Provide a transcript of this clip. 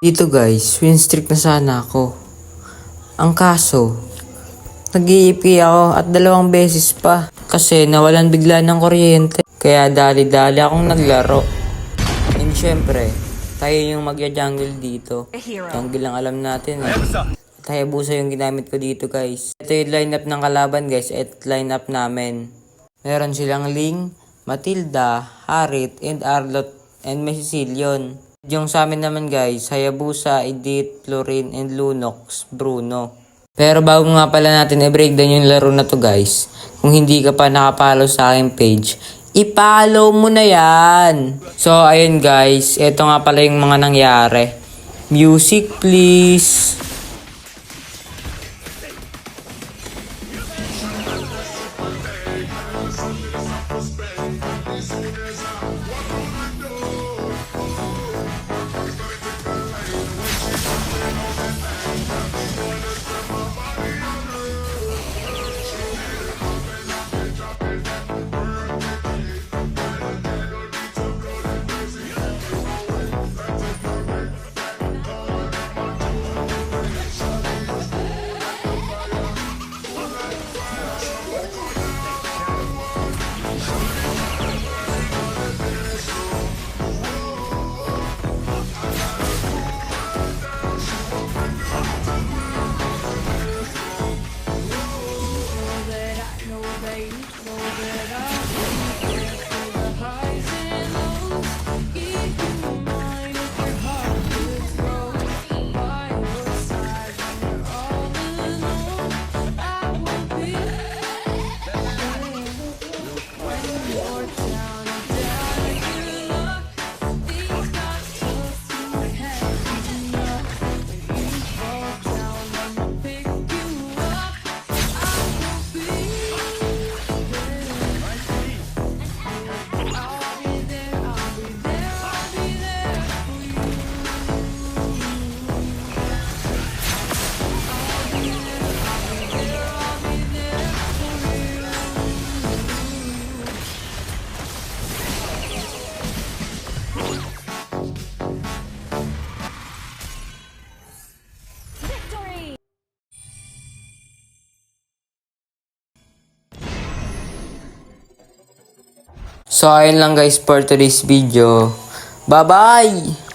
Dito guys, win streak na sana ako. Ang kaso, nag-iipi ako at 2 beses pa. Kasi nawalan bigla ng kuryente. Kaya dali-dali akong naglaro. And syempre, tayo yung magja-jungle dito. Jungle lang alam natin eh. At Hayabusa yung ginamit ko dito guys. Ito yung lineup ng kalaban guys at lineup namin. Meron silang Ling, Matilda, Harit, and Arlot, and may Sicilian. Yung sa amin naman guys, Hayabusa, Edith, Florin, and Lunox, Bruno. Pero bago nga pala natin i-breakdown yung laro na to guys, kung hindi ka pa nakapollow sa aking page, i-follow mo na yan! So ayun guys, eto nga pala yung mga nangyari. Music please! So ayun lang guys for today's video. Bye bye!